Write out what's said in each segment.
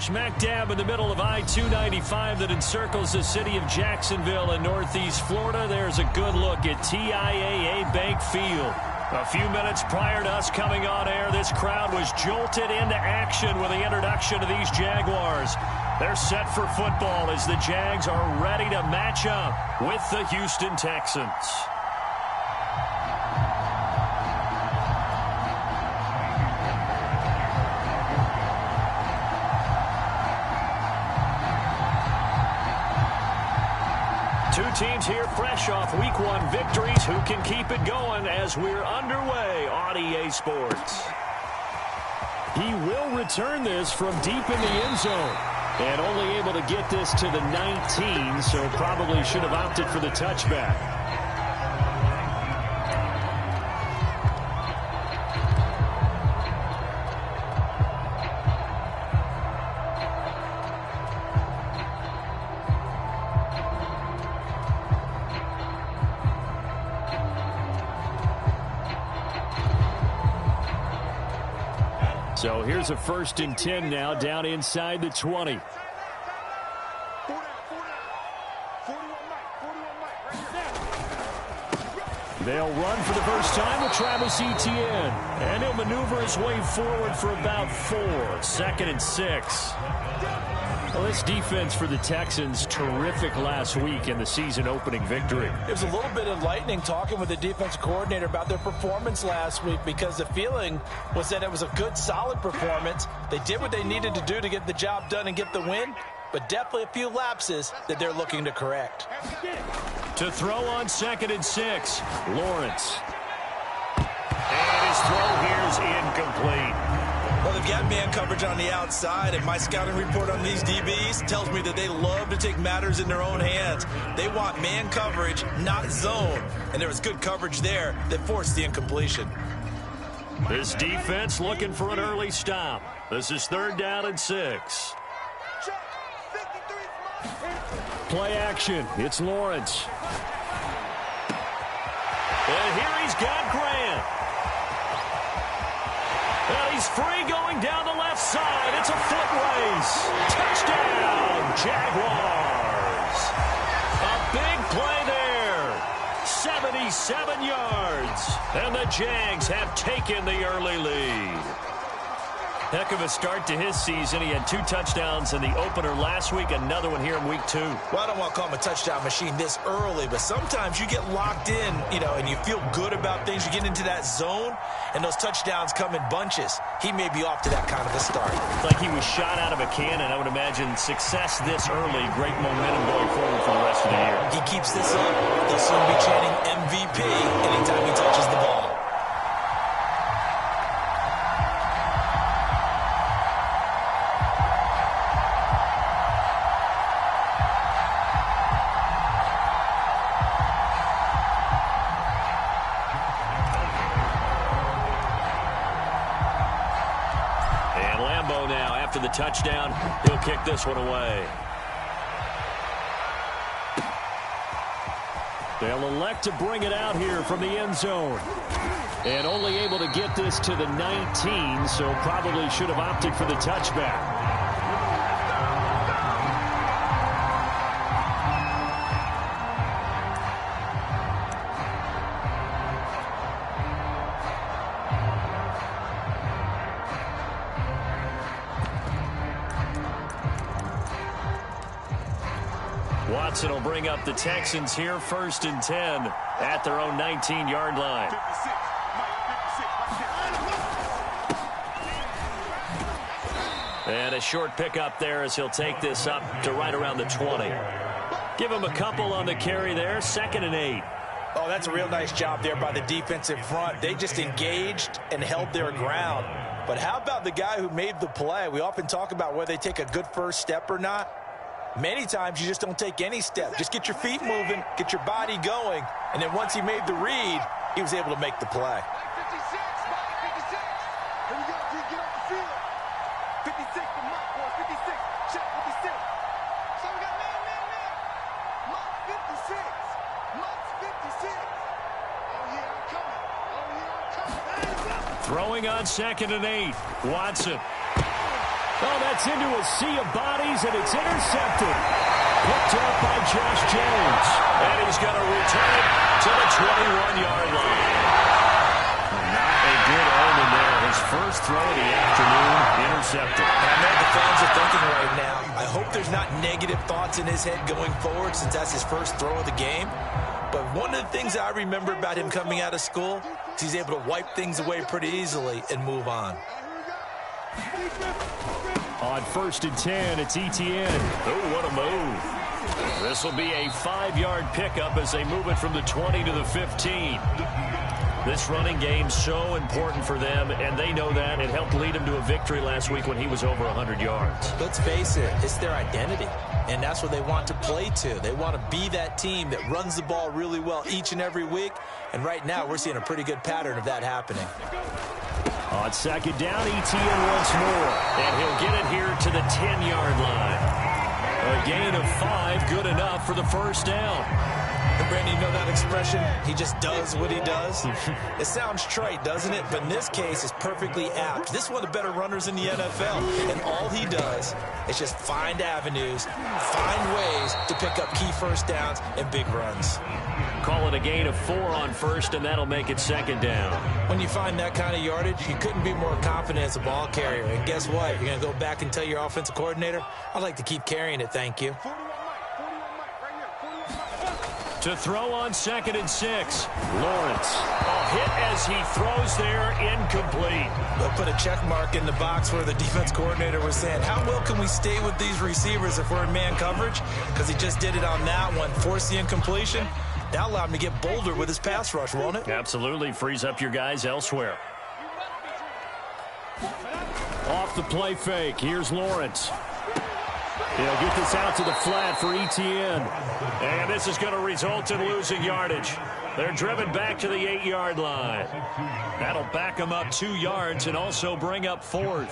Smack dab in the middle of I-295 that encircles the city of Jacksonville in northeast Florida. There's a good look at TIAA Bank Field. A few minutes prior to us coming on air, this crowd was jolted into action with the introduction of these Jaguars. They're set for football as the Jags are ready to match up with the Houston Texans. Two teams here fresh off Week 1 victories. Who can keep it going as we're underway on EA Sports? He will return this from deep in the end zone. And only able to get this to the 19, so probably should have opted for the touchback. So here's a 1st and 10 now, down inside the 20. They'll run for the first time with Travis Etienne. And he'll maneuver his way forward for about 4. 2nd and 6. Well, this defense for the Texans, terrific last week in the season-opening victory. It was a little bit enlightening talking with the defense coordinator about their performance last week because the feeling was that it was a good, solid performance. They did what they needed to do to get the job done and get the win, but definitely a few lapses that they're looking to correct. To throw on 2nd and 6, Lawrence. And his throw here is incomplete. Well, they've got man coverage on the outside, and my scouting report on these DBs tells me that they love to take matters in their own hands. They want man coverage, not zone. And there was good coverage there that forced the incompletion. This defense looking for an early stop. This is 3rd down and 6. Play action. It's Lawrence. And here he's got Grant. And he's free going down the left side. It's a foot race. Touchdown, Jaguars. A big play there. 77 yards. And the Jags have taken the early lead. Heck of a start to his season. He had 2 touchdowns in the opener last week, another one here in week 2. Well, I don't want to call him a touchdown machine this early, but sometimes you get locked in, and you feel good about things. You get into that zone, and those touchdowns come in bunches. He may be off to that kind of a start. Like he was shot out of a cannon. I would imagine success this early, great momentum going forward for the rest of the year. He keeps this up, they'll soon be chanting MVP anytime he touches the ball. Now after the touchdown, he'll kick this one away. They'll elect to bring it out here from the end zone. And only able to get this to the 19, so probably should have opted for the touchback. Watson will bring up the Texans here, 1st and 10 at their own 19-yard line. And a short pickup there as he'll take this up to right around the 20. Give him a couple on the carry there, 2nd and 8. Oh, that's a real nice job there by the defensive front. They just engaged and held their ground. But how about the guy who made the play? We often talk about whether they take a good first step or not. Many times you just don't take any step. Just get your feet moving, get your body going, and then once he made the read, he was able to make the play. 56, 56. Here we go, G, get off the field. 56, the Mike, boy, 56. Check 56. So we got man. Mike 56. Mike's 56. Oh, yeah, I'm coming. Oh, yeah, I'm coming. Throwing on 2nd and 8. Watson. Oh, that's into a sea of bodies, and it's intercepted. Picked up by Josh Jones. And he's going to return it to the 21-yard line. Not a good omen there. His first throw of the afternoon, intercepted. And I know the fans are thinking right now, I hope there's not negative thoughts in his head going forward since that's his first throw of the game. But one of the things I remember about him coming out of school is he's able to wipe things away pretty easily and move on. On 1st and 10, it's Etienne. Oh, what a move. This will be a 5-yard pickup as they move it from the 20 to the 15. This running game's so important for them, and they know that. It helped lead him to a victory last week when he was over 100 yards. Let's face it, it's their identity, and that's what they want to play to. They want to be that team that runs the ball really well each and every week, and right now we're seeing a pretty good pattern of that happening. On 2nd down, Etienne once more, and he'll get it here to the 10-yard line. A gain of 5, good enough for the first down. And Brandon, you know that expression, he just does what he does? It sounds trite, doesn't it? But in this case, it's perfectly apt. This is one of the better runners in the NFL, and all he does is just find avenues, find ways to pick up key first downs and big runs. Call it a gain of 4 on 1st, and that'll make it 2nd down. When you find that kind of yardage, you couldn't be more confident as a ball carrier. And guess what? You're going to go back and tell your offensive coordinator, I'd like to keep carrying it, thank you. To throw on 2nd and 6. Lawrence. A hit as he throws there, incomplete. They'll put a check mark in the box where the defense coordinator was saying, how well can we stay with these receivers if we're in man coverage? Because he just did it on that one, forced the incompletion. That'll allow him to get bolder with his pass rush, won't it? Absolutely. Frees up your guys elsewhere. Off the play fake. Here's Lawrence. He'll get this out to the flat for Etienne. And this is going to result in losing yardage. They're driven back to the 8-yard line. That'll back them up 2 yards and also bring up 4th.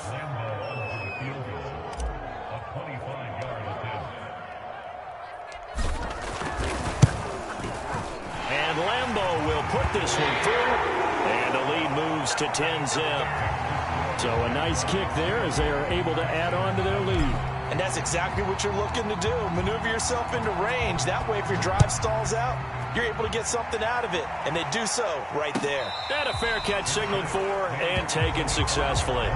And Lambeau will put this one through. And the lead moves to 10-zip. So a nice kick there as they are able to add on to their lead. And that's exactly what you're looking to do. Maneuver yourself into range. That way, if your drive stalls out, you're able to get something out of it. And they do so right there. And a fair catch signaled for and taken successfully.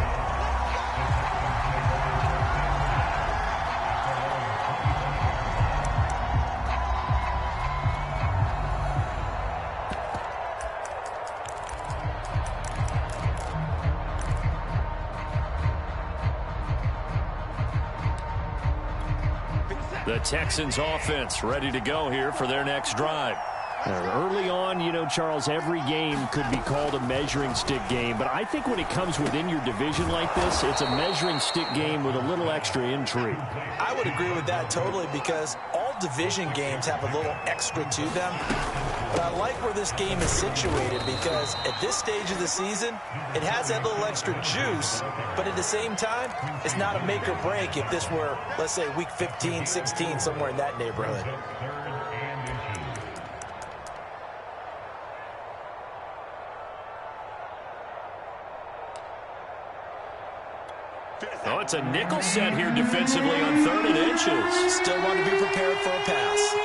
The Texans offense ready to go here for their next drive. Early on, you know, Charles, every game could be called a measuring stick game. But I think when it comes within your division like this, it's a measuring stick game with a little extra intrigue. I would agree with that totally because all division games have a little extra to them. But I like where this game is situated because at this stage of the season, it has that little extra juice. But at the same time, it's not a make or break if this were, let's say, week 15, 16, somewhere in that neighborhood. Oh, it's a nickel set here defensively on 3rd and inches. Still want to be prepared for a pass.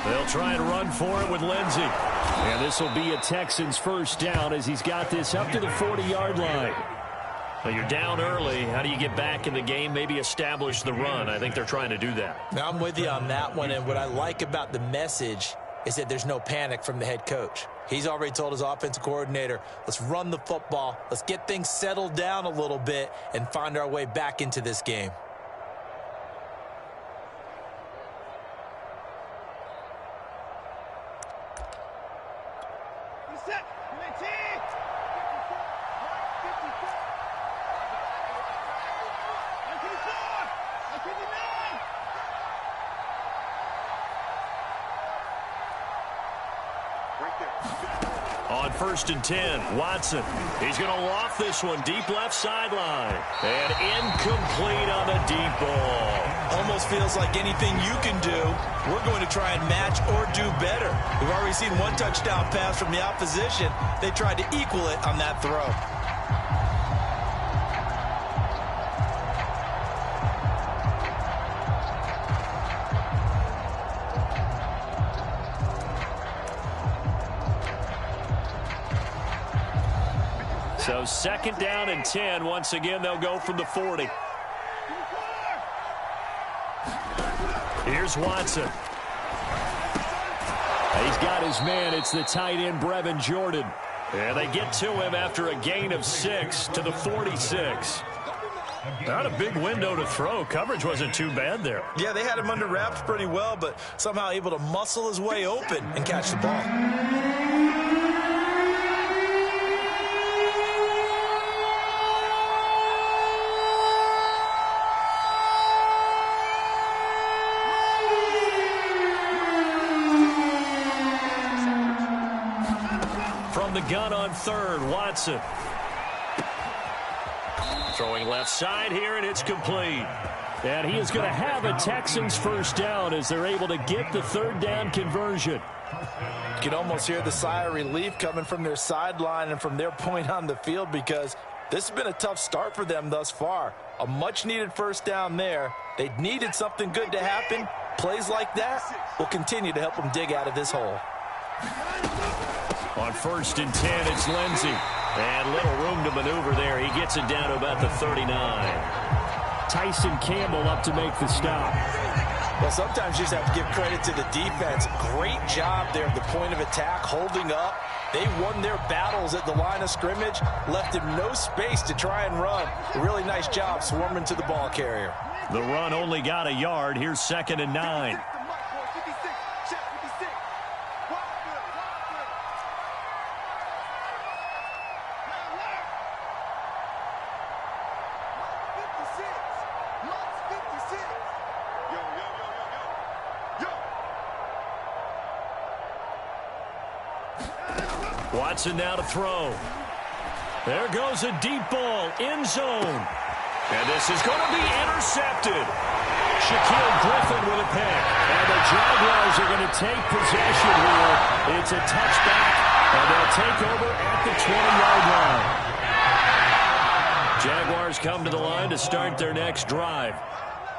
They'll try and run for it with Lindsey. And this will be a Texans first down as he's got this up to the 40-yard line. Well, you're down early. How do you get back in the game? Maybe establish the run. I think they're trying to do that. Now, I'm with you on that one, and what I like about the message is that there's no panic from the head coach. He's already told his offensive coordinator, let's run the football, let's get things settled down a little bit and find our way back into this game. On 1st and 10, Watson. He's going to loft this one deep left sideline. And incomplete on the deep ball. Almost feels like anything you can do, we're going to try and match or do better. We've already seen one touchdown pass from the opposition. They tried to equal it on that throw. So 2nd down and 10. Once again, they'll go from the 40. Here's Watson. He's got his man. It's the tight end, Brevin Jordan. And they get to him after a gain of 6 to the 46. Not a big window to throw. Coverage wasn't too bad there. Yeah, they had him under wraps pretty well, but somehow able to muscle his way open and catch the ball. From the gun on 3rd, Watson. Throwing left side here, and it's complete. And he is going to have a Texans 1st down as they're able to get the 3rd down conversion. You can almost hear the sigh of relief coming from their sideline and from their point on the field, because this has been a tough start for them thus far. A much-needed 1st down there. They needed something good to happen. Plays like that will continue to help them dig out of this hole. On 1st and 10, it's Lindsey. And little room to maneuver there. He gets it down to about the 39. Tyson Campbell up to make the stop. Well, sometimes you just have to give credit to the defense. Great job there at the point of attack, holding up. They won their battles at the line of scrimmage, left him no space to try and run. A really nice job swarming to the ball carrier. The run only got a yard. Here's 2nd and 9. Watson now to throw. There goes a deep ball, end zone. And this is going to be intercepted. Shaquille Griffin with a pick. And the Jaguars are going to take possession here. It's a touchback, and they'll take over at the 20-yard line. Jaguars come to the line to start their next drive.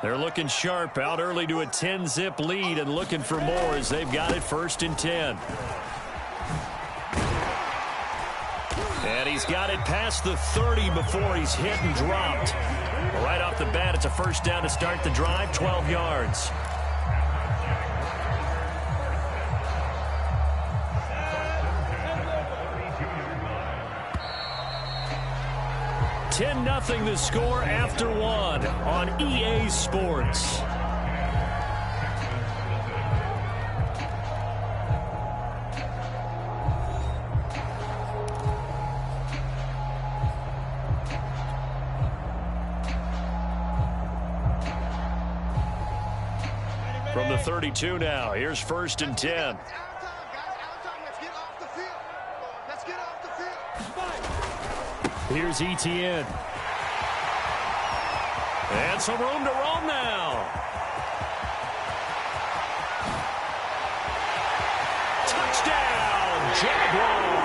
They're looking sharp, out early to a 10-zip lead and looking for more as they've got it 1st and 10. And he's got it past the 30 before he's hit and dropped. Right off the bat, it's a 1st down to start the drive, 12 yards. $10-0 the score after 1 on EA Sports. From the 32 now, here's 1st and 10. Here's Etienne. And some room to roam now. Touchdown, Jaguars.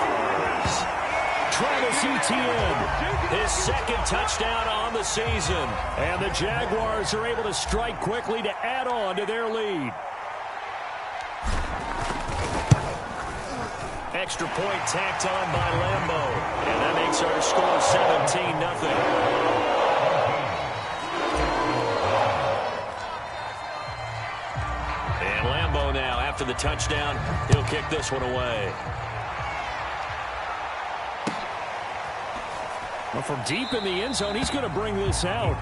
Travis Etienne, his 2nd touchdown on the season. And the Jaguars are able to strike quickly to add on to their lead. Extra point tacked on by Lambo. And that makes our score 17-0. And Lambo now, after the touchdown, he'll kick this one away. Well, from deep in the end zone, he's going to bring this out.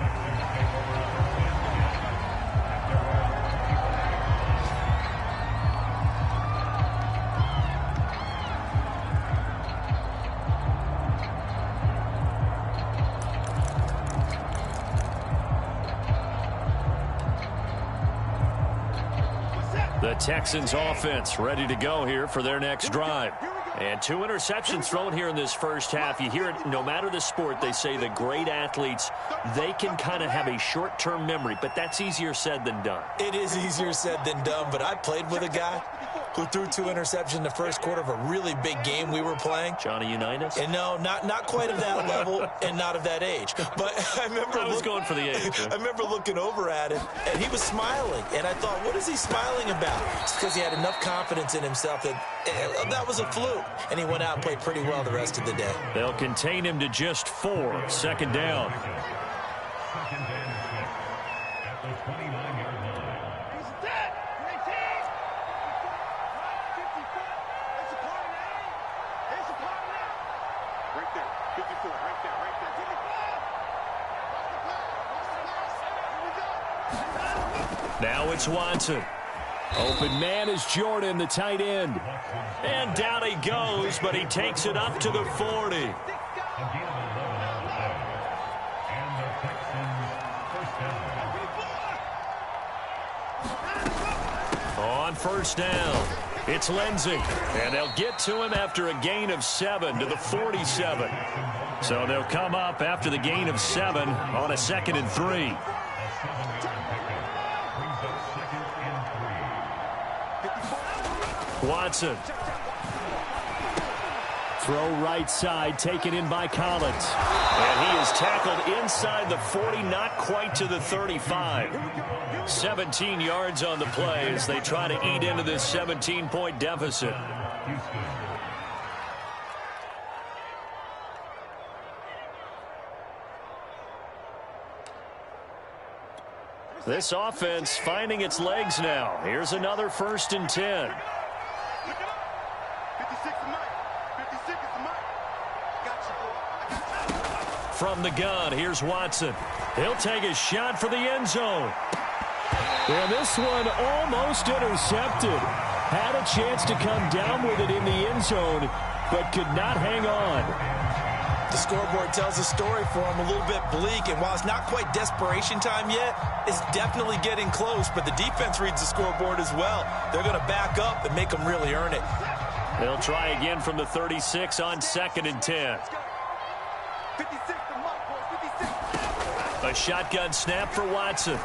The Texans offense ready to go here for their next drive. And 2 interceptions thrown here in this first half. You hear it no matter the sport. They say the great athletes, they can kind of have a short-term memory, but that's easier said than done. It is easier said than done, but I played with a guy who threw 2 interceptions in the first quarter of a really big game we were playing. Johnny Unitas? And no, not quite of that level and not of that age. But I remember going for the age. Huh? I remember looking over at him, and he was smiling. And I thought, what is he smiling about? It's because he had enough confidence in himself that was a fluke. And he went out and played pretty well the rest of the day. They'll contain him to just 4. Second down. Now it's Watson. Open man is Jordan, the tight end. And down he goes, but he takes it up to the 40. On first down, it's Lindsey. And they'll get to him after a gain of 7 to the 47. So they'll come up after the gain of 7 on a 2nd and 3. Watson. Throw right side, taken in by Collins. And he is tackled inside the 40, not quite to the 35. 17 yards on the play as they try to eat into this 17-point deficit. This offense finding its legs now. Here's another 1st and 10. From the gun, here's Watson. He'll take a shot for the end zone. And this one almost intercepted. Had a chance to come down with it in the end zone, but could not hang on. The scoreboard tells a story for him, a little bit bleak, and while it's not quite desperation time yet, it's definitely getting close, but the defense reads the scoreboard as well. They're going to back up and make them really earn it. They'll try again from the 36 on 2nd and 10. A shotgun snap for Watson.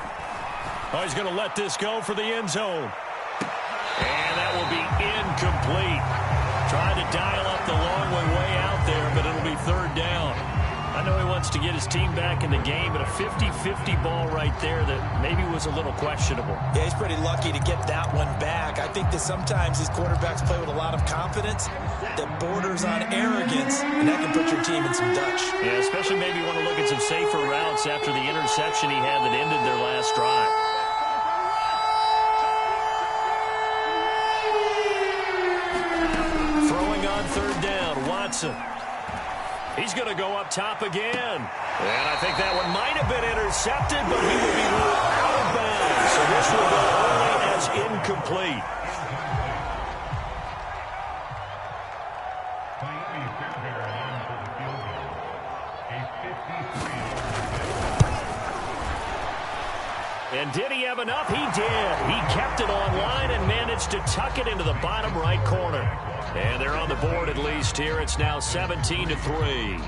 Oh, he's going to let this go for the end zone. And that will be incomplete. Trying to dial up the long one way out there, but it'll be 3rd down. I know he wants to get his team back in the game, but a 50-50 ball right there that maybe was a little questionable. Yeah, he's pretty lucky to get that one back. I think that sometimes these quarterbacks play with a lot of confidence that borders on arrogance, and that can put your team in some Dutch. Yeah, especially maybe you want to look at some safer routes after the interception he had that ended their last drive. Throwing on 3rd down, Watson. He's going to go up top again. And I think that one might have been intercepted, but he will be ruled out of bounds. So this will go only as incomplete. And did he have enough? He did. He kept it online and managed to tuck it into the bottom right corner. And they're on the board at least here. It's now 17-3.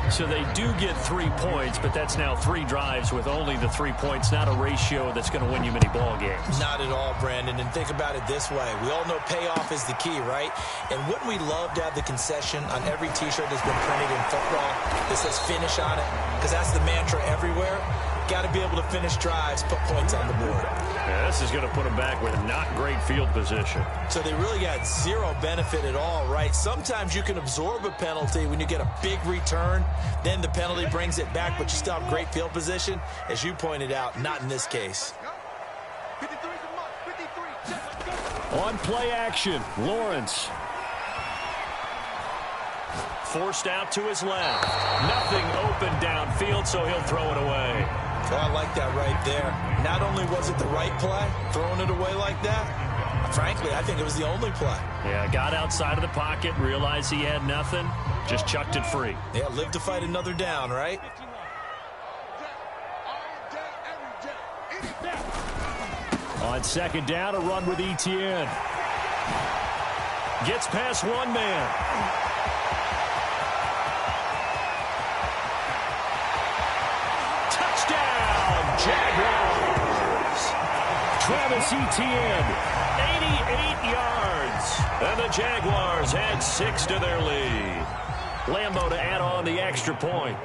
So they do get 3 points, but that's now 3 drives with only the 3 points. Not a ratio that's going to win you many ball games. Not at all, Brandon. And think about it this way. We all know payoff is the key, right? And wouldn't we love to have the concession on every T-shirt that's been printed in football that says finish on it? Because that's the mantra everywhere. Got to be able to finish drives, put points on the board. Yeah, this is going to put them back with not great field position. So they really got zero benefit at all, right? Sometimes you can absorb a penalty when you get a big return. Then the penalty brings it back, but you still have great field position. As you pointed out, not in this case. On play action, Lawrence. Forced out to his left. Nothing open downfield, so he'll throw it away. Oh, I like that right there. Not only was it the right play, throwing it away like that, frankly, I think it was the only play. Yeah, got outside of the pocket, realized he had nothing, just chucked it free. Yeah, live to fight another down, right? On 2nd down, a run with Etienne. Gets past one man. Touchdown, Jaguars. Travis Etienne, 88 yards. And the Jaguars add 6 to their lead. Lambeau to add on the extra point.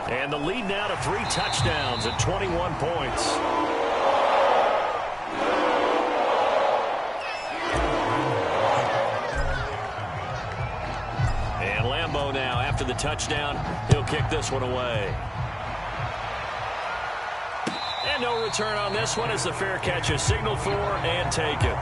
And the lead now to 3 touchdowns at 21 points. And Lambeau now, after the touchdown, he'll kick this one away. And no return on this one as the fair catch is signaled for and taken.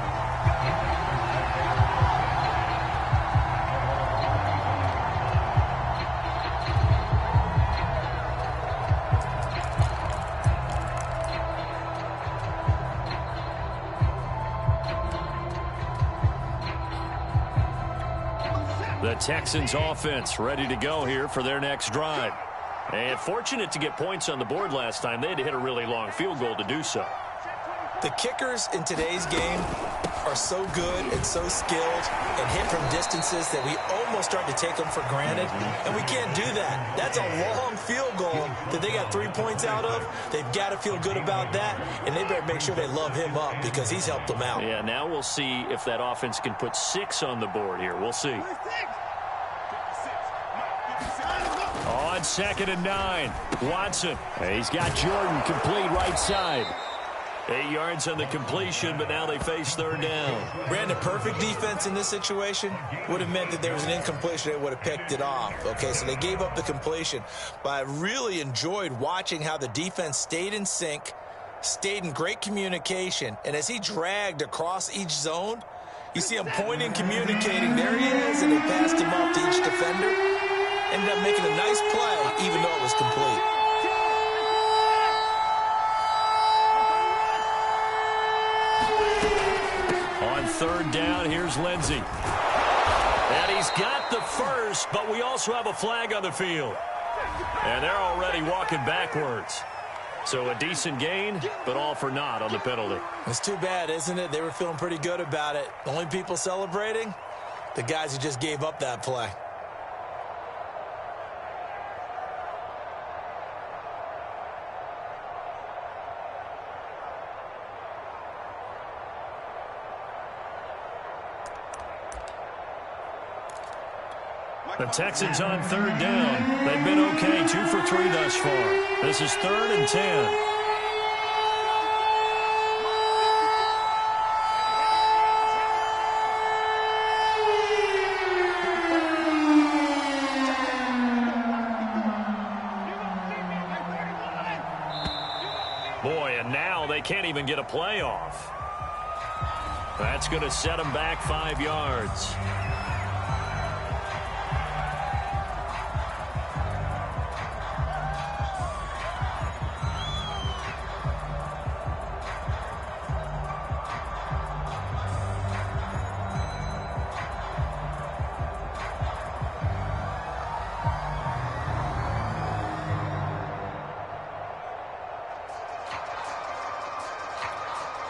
The Texans offense ready to go here for their next drive. And fortunate to get points on the board last time. They had to hit a really long field goal to do so. The kickers in today's game are so good and so skilled and hit from distances that we almost start to take them for granted. And we can't do that. That's a long field goal that they got 3 points out of. They've got to feel good about that, and they better make sure they love him up because he's helped them out. Yeah, now we'll see if that offense can put 6 on the board here. We'll see. On 2nd and 9, Watson. He's got Jordan complete right side. 8 yards on the completion, but now they face 3rd down. Brandon, perfect defense in this situation would have meant that there was an incompletion. They would have picked it off. Okay, so they gave up the completion. But I really enjoyed watching how the defense stayed in sync, stayed in great communication, and as he dragged across each zone, you see him pointing, communicating. There he is, and they passed him up to each defender. Ended up making a nice play, even though it was complete. On 3rd down, here's Lindsey. And he's got the first, but we also have a flag on the field. And they're already walking backwards. So a decent gain, but all for naught on the penalty. It's too bad, isn't it? They were feeling pretty good about it. The only people celebrating, the guys who just gave up that play. The Texans on 3rd down. They've been okay, 2 for 3 thus far. This is 3rd and 10. Boy, and now they can't even get a play off. That's going to set them back 5 yards.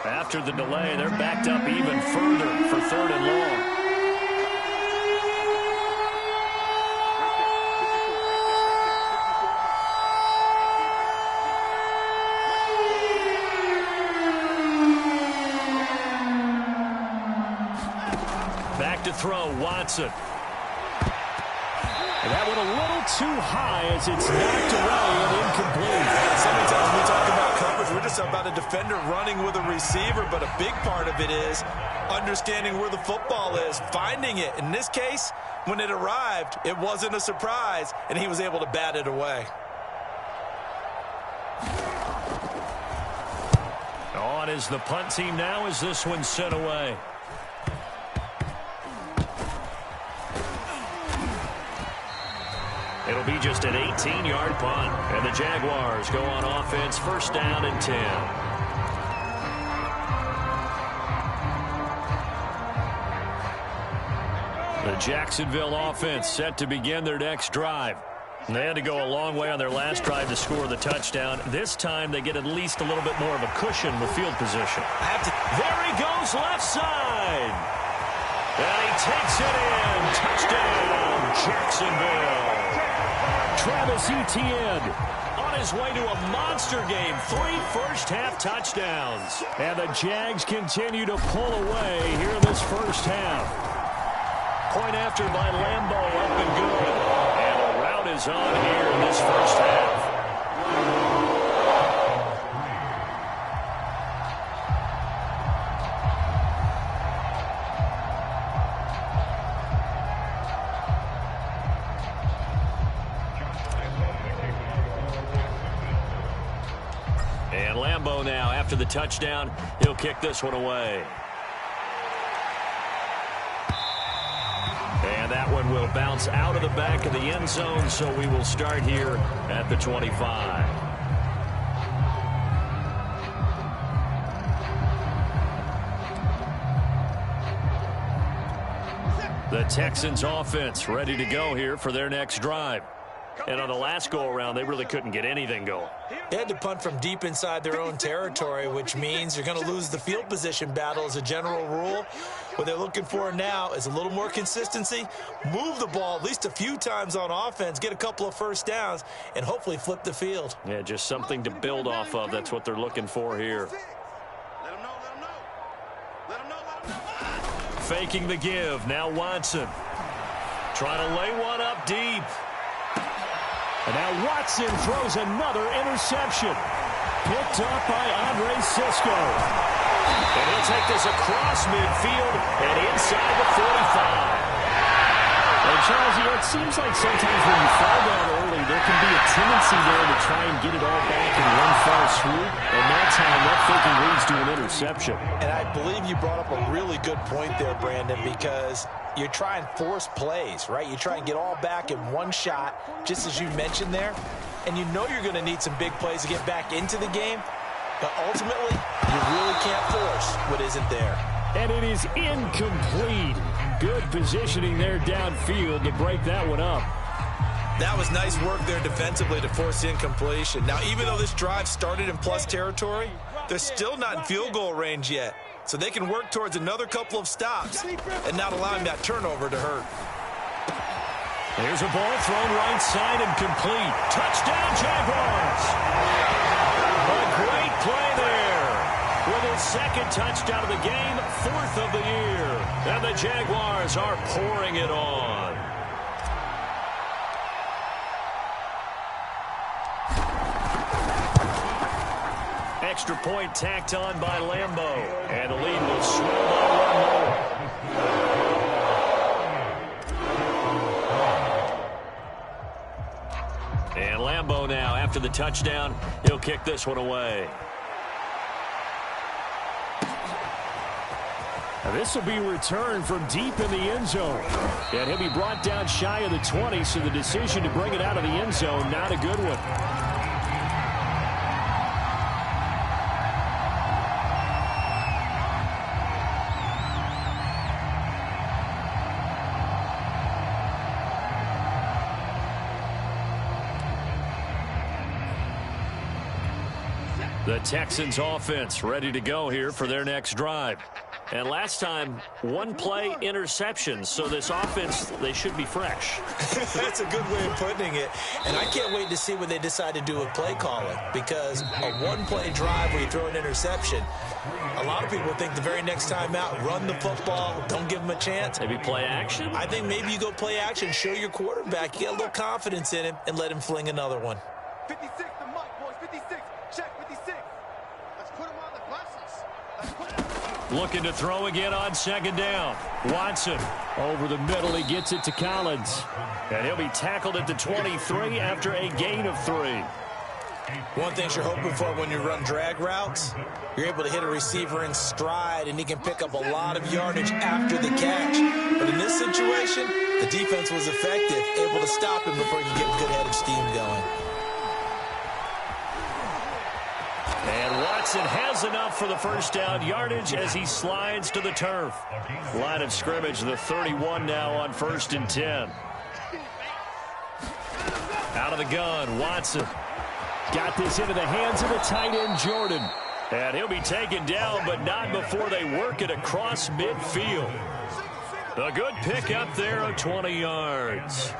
After the delay, they're backed up even further for 3rd and long. Back to throw, Watson. And that one a little too high as it's knocked away and incomplete. Sometimes we talk about coverage. We're just about a defender running with a receiver, but a big part of it is understanding where the football is, finding it. In this case, when it arrived, it wasn't a surprise, and he was able to bat it away. On is the punt team now as this one's sent away. It'll be just an 18-yard punt. And the Jaguars go on offense, 1st down and 10. The Jacksonville offense set to begin their next drive. They had to go a long way on their last drive to score the touchdown. This time they get at least a little bit more of a cushion with field position. There he goes left side. And he takes it in. Touchdown, Jacksonville. Travis Etienne on his way to a monster game. 3 first-half touchdowns. And the Jags continue to pull away here in this first half. Point after by Lambo, up and good. And the rout is on here in this first half. And Lambo now, after the touchdown, he'll kick this one away. And that one will bounce out of the back of the end zone, so we will start here at the 25. The Texans offense ready to go here for their next drive. And on the last go-around, they really couldn't get anything going. They had to punt from deep inside their own territory, which means you're going to lose the field position battle as a general rule. What they're looking for now is a little more consistency, move the ball at least a few times on offense, get a couple of first downs, and hopefully flip the field. Yeah, just something to build off of. That's what they're looking for here. Faking the give. Now Watson. Trying to lay one up deep. And now Watson throws another interception. Picked up by Andre Sisco. And he'll take this across midfield and inside the 45. And Charles, it seems like sometimes when you fall down early, there can be a tendency there to try and get it all back in one fell swoop. And that time, that faking leads to an interception. And I believe you brought up a really good point there, Brandon, because you try and force plays, right? You try and get all back in one shot, just as you mentioned there. And you know you're going to need some big plays to get back into the game. But ultimately, you really can't force what isn't there. And it is incomplete. Good positioning there downfield to break that one up. That was nice work there defensively to force the incompletion. Now, even though this drive started in plus territory, they're still not in field goal range yet. So they can work towards another couple of stops and not allowing that turnover to hurt. Here's a ball thrown right side and complete. Touchdown, Jaguars. A great play there. With his second touchdown of the game, 4th of the year. And the Jaguars are pouring it on. Extra point tacked on by Lambo. And the lead will swell by 1 more. And Lambo now, after the touchdown, he'll kick this one away. Now this will be returned from deep in the end zone. And he'll be brought down shy of the 20, so the decision to bring it out of the end zone, not a good one. The Texans offense ready to go here for their next drive. And last time, 1 play interception. So this offense, they should be fresh. That's a good way of putting it. And I can't wait to see what they decide to do with play calling. Because a 1-play drive where you throw an interception, a lot of people think the very next time out, run the football, don't give them a chance. Maybe play action? I think maybe you go play action, show your quarterback, you get a little confidence in him, and let him fling another one. 56 to Mike, boys. 56. Check 56. Let's put him on the buses. Let's put him. Looking to throw again on 2nd down. Watson over the middle. He gets it to Collins. And he'll be tackled at the 23 after a gain of 3. One thing you're hoping for when you run drag routes, you're able to hit a receiver in stride, and he can pick up a lot of yardage after the catch. But in this situation, the defense was effective, able to stop him before he could get a good head of steam going. And Watson has enough for the first down yardage as he slides to the turf. Line of scrimmage, the 31 now on 1st and 10. Out of the gun, Watson. Got this into the hands of the tight end, Jordan. And he'll be taken down, but not before they work it across midfield. A good pick up there of 20 yards. 56,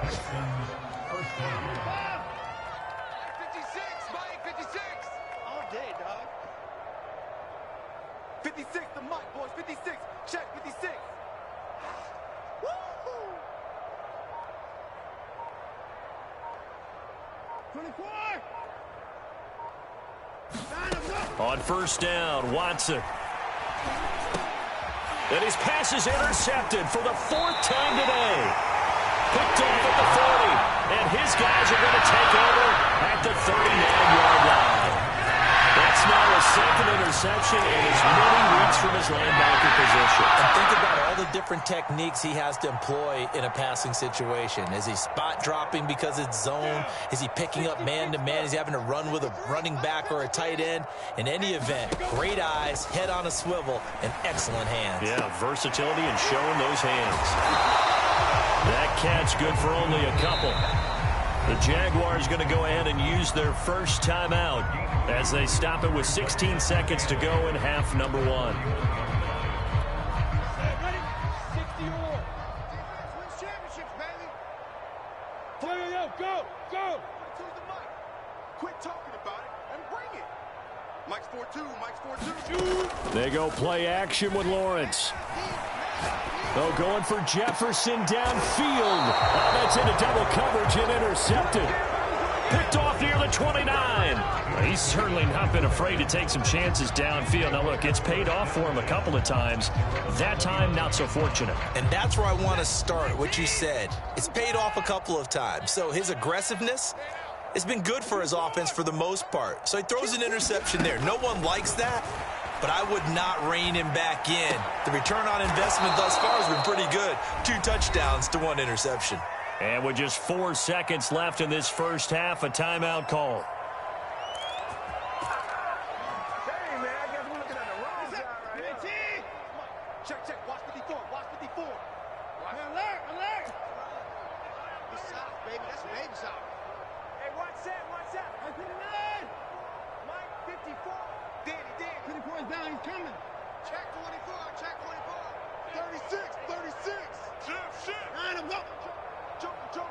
Mike, 56. All day, dog. 56, the mic, boys. 56. Check, 56. Woo-hoo. 24. On first down, Watson. And his pass is intercepted for the 4th time today. Picked off at the 40. And his guys are going to take over at the 39-yard line. That's now a 2nd interception in as many weeks from his linebacker position. And think about all the different techniques he has to employ in a passing situation. Is he spot dropping because it's zone? Is he picking up man-to-man? Is he having to run with a running back or a tight end? In any event, great eyes, head on a swivel, and excellent hands. Yeah, versatility and showing those hands. That catch good for only a couple. The Jaguars going to go ahead and use their first timeout as they stop it with 16 seconds to go in half number 1. Ready? 60 or. Defense wins championships, baby. Go. To the mic. Quit talking about it and bring it. Mike's 4-2. They go play action with Lawrence. Oh, going for Jefferson downfield. Oh, that's into double coverage and intercepted. Picked off near the 29. Well, he's certainly not been afraid to take some chances downfield. Now, look, it's paid off for him a couple of times. That time, not so fortunate. And that's where I want to start, what you said. It's paid off a couple of times. So his aggressiveness has been good for his offense for the most part. So he throws an interception there. No one likes that, but I would not rein him back in. The return on investment thus far has been pretty good. 2 touchdowns to 1 interception. And with just 4 seconds left in this first half, a timeout call. Hey, man, I guess we're looking at the wrong side right here. Check. Watch 54. Alert. The South, baby. That's baby South. Hey, watch that. Hey, 59. Mike, 54. Danny. 54 is down. He's coming. Check 24. 36. Shit. Line him up. Jumping.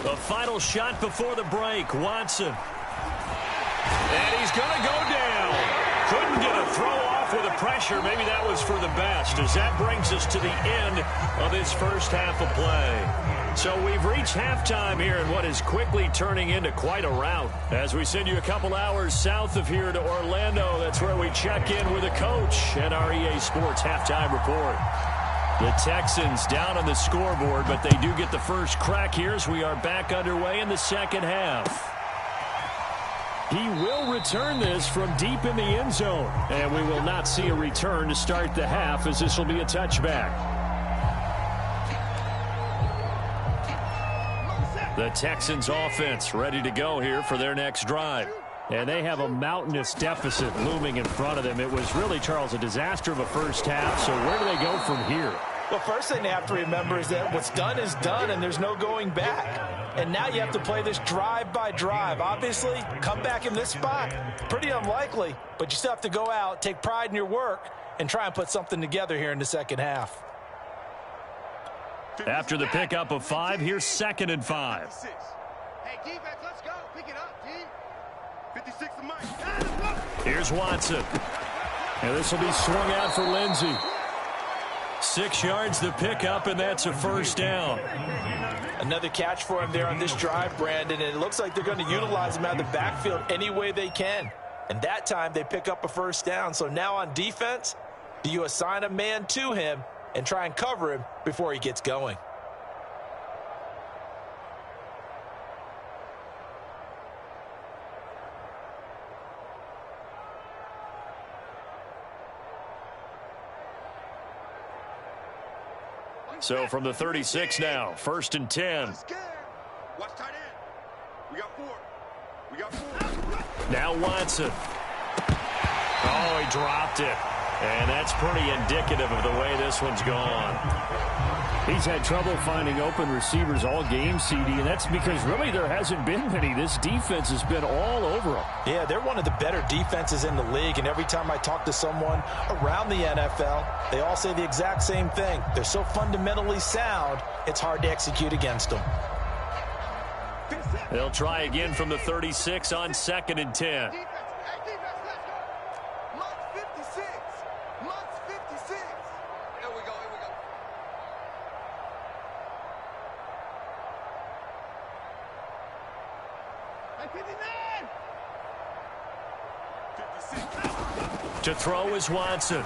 The final shot before the break, Watson. And he's going to go down. Couldn't get a throw off with the pressure. Maybe that was for the best, as that brings us to the end of this first half of play. So we've reached halftime here in what is quickly turning into quite a rout. As we send you a couple hours south of here to Orlando, that's where we check in with the coach at our EA Sports Halftime Report. The Texans down on the scoreboard, but they do get the first crack here as we are back underway in the second half. He will return this from deep in the end zone, and we will not see a return to start the half, as this will be a touchback. The Texans offense ready to go here for their next drive. And they have a mountainous deficit looming in front of them. It was really, Charles, a disaster of a first half. So where do they go from here? Well, first thing they have to remember is that what's done is done, and there's no going back. And now you have to play this drive by drive. Obviously, come back in this spot, pretty unlikely, but you still have to go out, take pride in your work, and try and put something together here in the second half. After the pickup of 5, here's 2nd and 5. Hey, defense, let's go. Pick it up, team. 56 to Mike. Here's Watson. And this will be swung out for Lindsey. 6 yards the pickup, and that's a first down. Another catch for him there on this drive, Brandon, and it looks like they're going to utilize him out of the backfield any way they can. And that time they pick up a first down. So now on defense, do you assign a man to him and try and cover him before he gets going? So from the 36 now, 1st and 10. Watch tight end. We got 4. Now Watson. Oh, he dropped it. And that's pretty indicative of the way this one's gone. He's had trouble finding open receivers all game, CD, and that's because really there hasn't been many. This defense has been all over them. Yeah, they're one of the better defenses in the league, and every time I talk to someone around the NFL, they all say the exact same thing. They're so fundamentally sound, it's hard to execute against them. They'll try again from the 36 on 2nd and 10. To throw is Watson.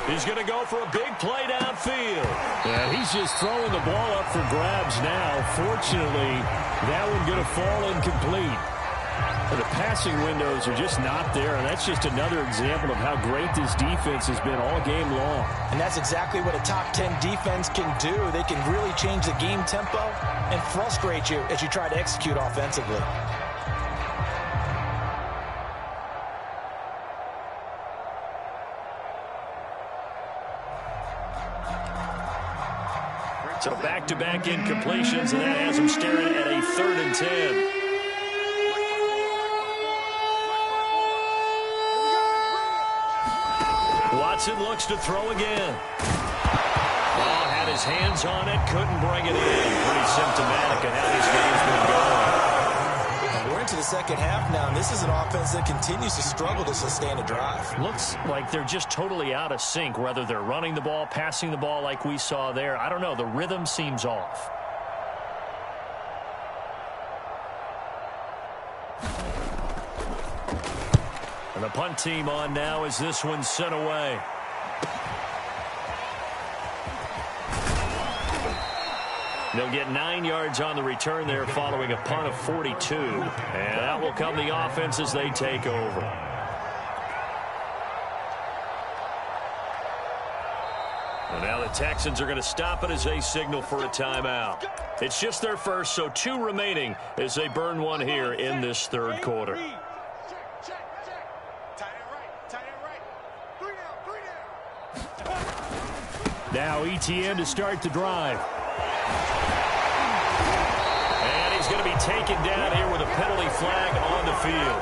He's going to go for a big play downfield. Yeah, he's just throwing the ball up for grabs now. Fortunately, that one going to fall incomplete. The passing windows are just not there, and that's just another example of how great this defense has been all game long. And that's exactly what a top 10 defense can do. They can really change the game tempo and frustrate you as you try to execute offensively. So back-to-back incompletions, and that has him staring at a 3rd and 10. Watson looks to throw again. Oh, had his hands on it, couldn't bring it in. Pretty symptomatic of how this game's been going. We're into the second half now, and this is an offense that continues to struggle to sustain a drive. Looks like they're just totally out of sync, whether they're running the ball, passing the ball like we saw there. I don't know. The rhythm seems off. And the punt team on now as this one's sent away. They'll get 9 yards on the return there following a punt of 42. And out will come the offense as they take over. And now the Texans are going to stop it as they signal for a timeout. It's just their first, so 2 remaining as they burn one here in this 3rd quarter. Now ETN to start the drive. And he's going to be taken down here with a penalty flag on the field.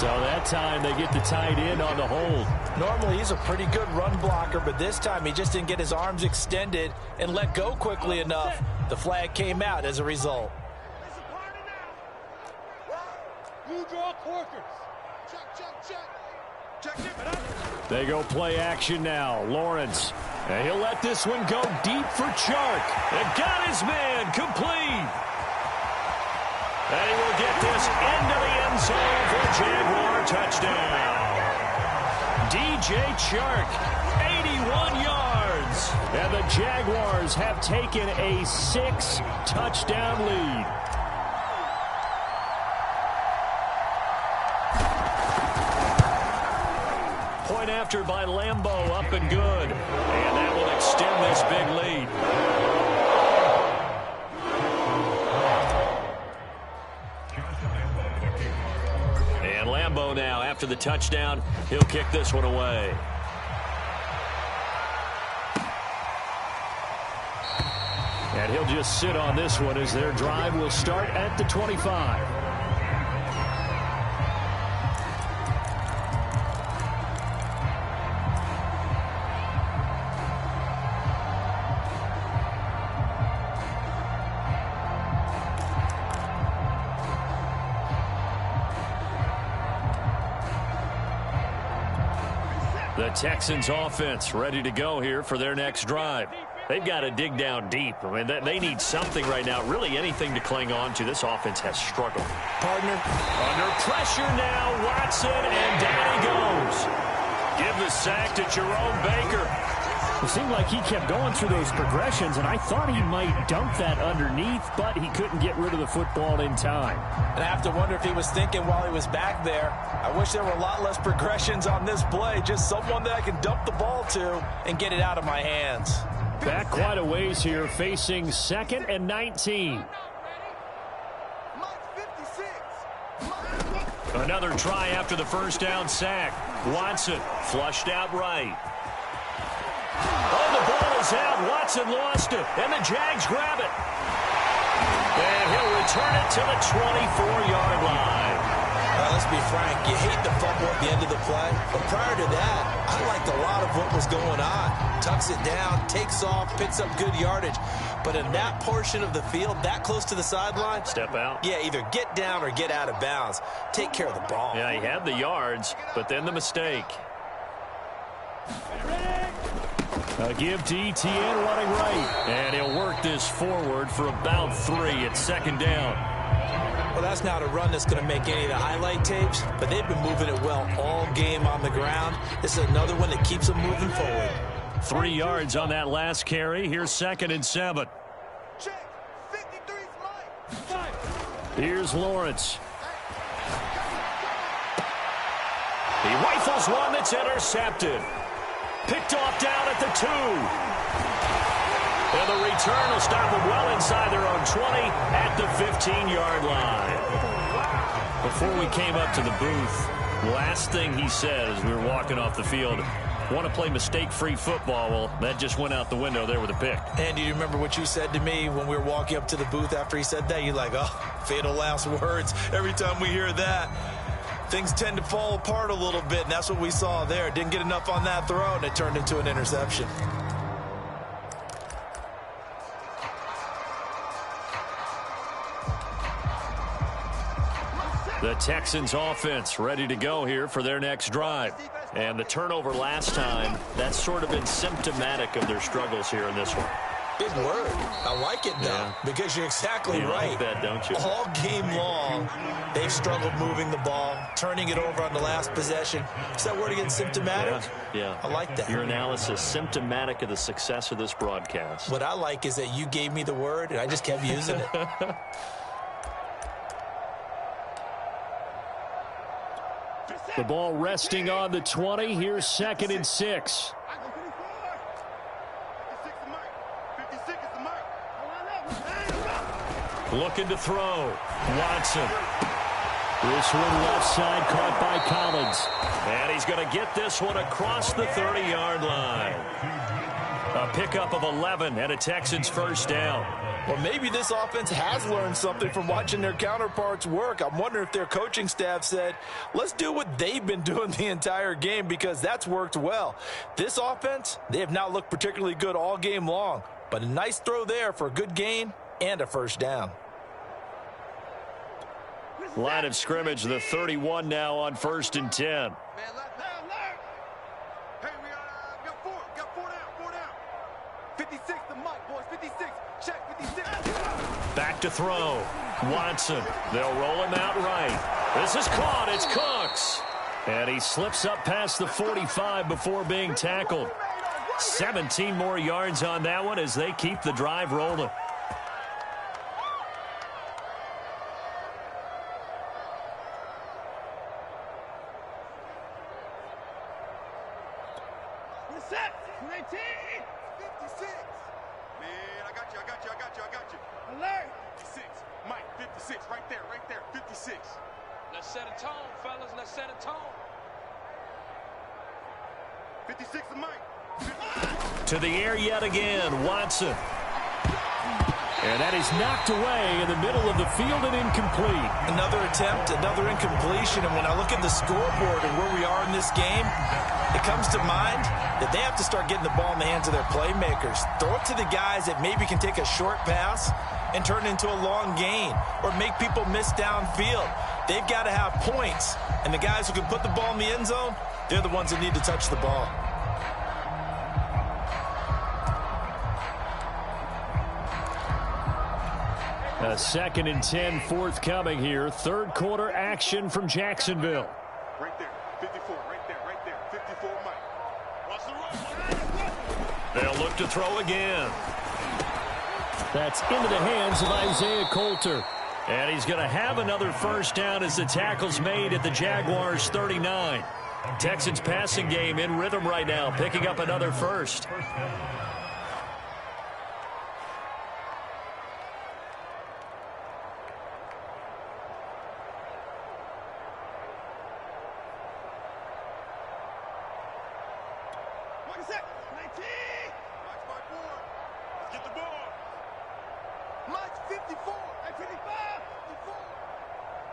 So that time they get the tight end on the hold. Normally he's a pretty good run blocker, but this time he just didn't get his arms extended and let go quickly enough. The flag came out as a result. You draw corkers. Check. They go play action now. Lawrence. And he'll let this one go deep for Chark. And got his man complete. And he will get this into the end zone for a Jaguar touchdown. DJ Chark, 81 yards. And the Jaguars have taken a 6-touchdown lead. Point after by Lambeau, up and good. And that will extend this big lead. And Lambeau now, after the touchdown, he'll kick this one away. And he'll just sit on this one as their drive will start at the 25. The Texans offense ready to go here for their next drive. They've got to dig down deep. I mean, they need something right now, really anything to cling on to. This offense has struggled. Partner. Under pressure now, Watson, and down he goes. Give the sack to Jerome Baker. It seemed like he kept going through those progressions, and I thought he might dump that underneath, but he couldn't get rid of the football in time. And I have to wonder if he was thinking while he was back there, I wish there were a lot less progressions on this play, just someone that I can dump the ball to and get it out of my hands. Back quite a ways here, facing 2nd and 19. Mike 56. Another try after the first down sack. Watson flushed out right. Oh, the ball is out. Watson lost it, and the Jags grab it. And he'll return it to the 24-yard line. Let's be frank, you hate the fumble at the end of the play, but prior to that, I liked a lot of what was going on. Tucks it down, takes off, picks up good yardage. But in that portion of the field, that close to the sideline, step out. Yeah, either get down or get out of bounds. Take care of the ball. Yeah, he had the yards, but then the mistake. A give to ETN running right. And he'll work this forward for about 3 at second down. Well, that's not a run that's going to make any of the highlight tapes, but they've been moving it well all game on the ground. This is another one that keeps them moving forward. 3 yards on that last carry. Here's 2nd and 7. Check. 53's light. Here's Lawrence. He rifles one that's intercepted. Picked off down at the 2. And the return will stop them well inside their own 20 at the 15-yard line. Before we came up to the booth, last thing he said as we were walking off the field, want to play mistake-free football. Well, that just went out the window there with a pick. And do you remember what you said to me when we were walking up to the booth after he said that? You're like, oh, fatal last words. Every time we hear that, things tend to fall apart a little bit, and that's what we saw there. Didn't get enough on that throw, and it turned into an interception. The Texans offense ready to go here for their next drive. And the turnover last time, that's sort of been symptomatic of their struggles here in this one. Big word. I like it, though, because you're exactly right. Like that, don't you? All game long, they've struggled moving the ball, turning it over on the last possession. Is that word again, symptomatic? Yeah. I like that. Your analysis, symptomatic of the success of this broadcast. What I like is that you gave me the word, and I just kept using it. The ball resting on the 20. Here's 2nd and 6. Looking to throw. Watson. This one left side caught by Collins. And he's going to get this one across the 30-yard line. A pickup of 11 and a Texans first down. Well, maybe this offense has learned something from watching their counterparts work. I'm wondering if their coaching staff said, let's do what they've been doing the entire game, because that's worked well. This offense, they have not looked particularly good all game long, but a nice throw there for a good gain and a first down. Line of scrimmage, the 31 now on 1st and 10. Man, hey, we got 4 down. 56 the mic, boys. 56. Check 56. Back to throw. Watson. They'll roll him out right. This is caught. It's Cooks. And he slips up past the 45 before being tackled. 17 more yards on that one as they keep the drive rolling. Set. 19. 56. Man, I got you. Alert. 56. Mike, 56. Right there. 56. Let's set a tone, fellas. Let's set a tone. 56 to Mike. To the air yet again. Watson. And that is knocked away in the middle of the field and incomplete. Another attempt, another incompletion. And when I look at the scoreboard and where we are in this game, it comes to mind that they have to start getting the ball in the hands of their playmakers. Throw it to the guys that maybe can take a short pass and turn it into a long gain or make people miss downfield. They've got to have points. And the guys who can put the ball in the end zone, they're the ones that need to touch the ball. A 2nd and 10 forthcoming here. Third quarter action from Jacksonville. Right there. 54. Right there. 54 Mike. Watch the run. They'll look to throw again. That's into the hands of Isaiah Coulter. And he's going to have another first down as the tackle's made at the Jaguars' 39. Texans passing game in rhythm right now, picking up another first. Let's get the ball. March 54. 55.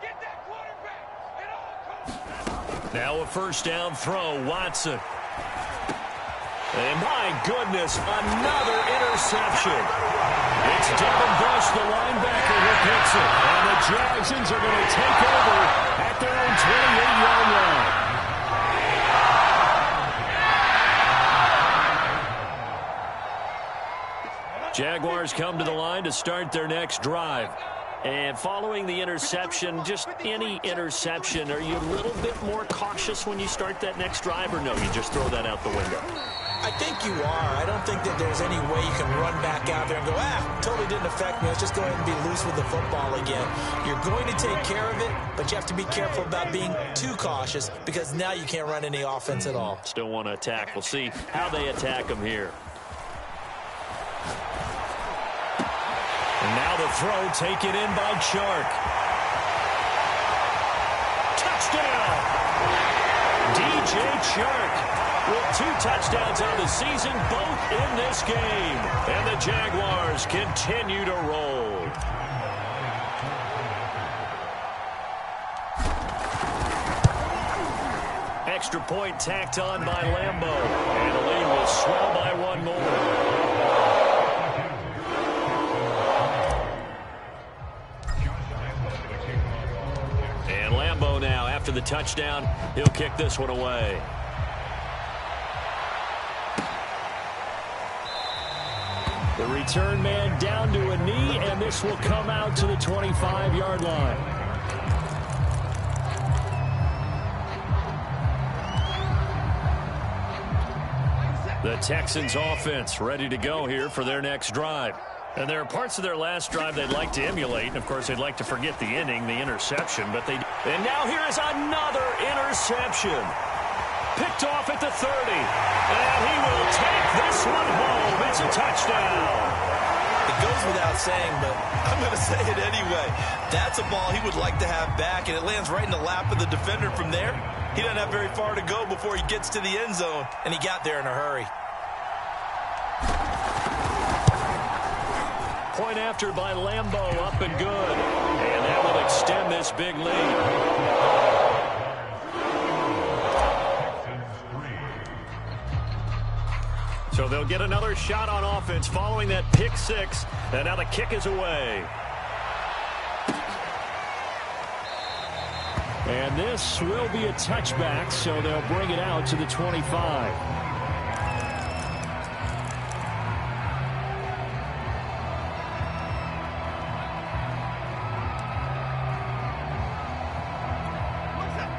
Get that quarterback. It all comes. Now a first down throw, Watson. And my goodness, another interception. It's Devin Bush, the linebacker, who picks it. And the Jagsons are going to take over at their own 28-yard line. Jaguars come to the line to start their next drive. And following the interception, just any interception, are you a little bit more cautious when you start that next drive, or no, you just throw that out the window? I think you are. I don't think that there's any way you can run back out there and go, totally didn't affect me. Let's just go ahead and be loose with the football again. You're going to take care of it, but you have to be careful about being too cautious because now you can't run any offense at all. Still want to attack. We'll see how they attack them here. And now the throw taken in by Chark. Touchdown! DJ Chark with 2 touchdowns on the season, both in this game. And the Jaguars continue to roll. Extra point tacked on by Lambo. And the lead will swell by 1 more. Now, after the touchdown, he'll kick this one away. The return man down to a knee, and this will come out to the 25-yard line. The Texans offense ready to go here for their next drive. And there are parts of their last drive they'd like to emulate. And, of course, they'd like to forget the inning, the interception. And now here is another interception. Picked off at the 30. And he will take this one home. It's a touchdown. It goes without saying, but I'm going to say it anyway. That's a ball he would like to have back, and it lands right in the lap of the defender from there. He doesn't have very far to go before he gets to the end zone, and he got there in a hurry. Point after by Lambo, up and good. And that will extend this big lead. So they'll get another shot on offense following that pick 6. And now the kick is away. And this will be a touchback, so they'll bring it out to the 25.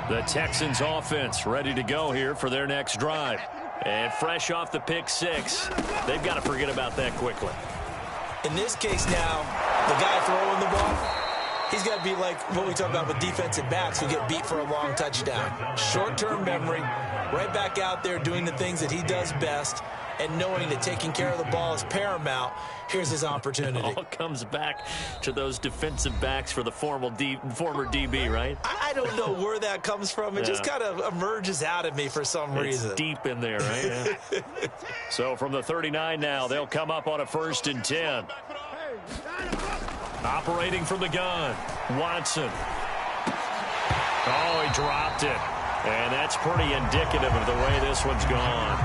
The Texans offense ready to go here for their next drive. And fresh off the pick 6, they've got to forget about that quickly. In this case now, the guy throwing the ball, he's got to be like what we talk about with defensive backs who get beat for a long touchdown. Short-term memory, right back out there doing the things that he does best, and knowing that taking care of the ball is paramount. Here's his opportunity. It all comes back to those defensive backs for the former DB, right? I don't know where that comes from. It just kind of emerges out of me for some reason. It's deep in there, right? Yeah. So from the 39 now, they'll come up on a 1st and 10. Operating from the gun, Watson. Oh, he dropped it. And that's pretty indicative of the way this one's gone.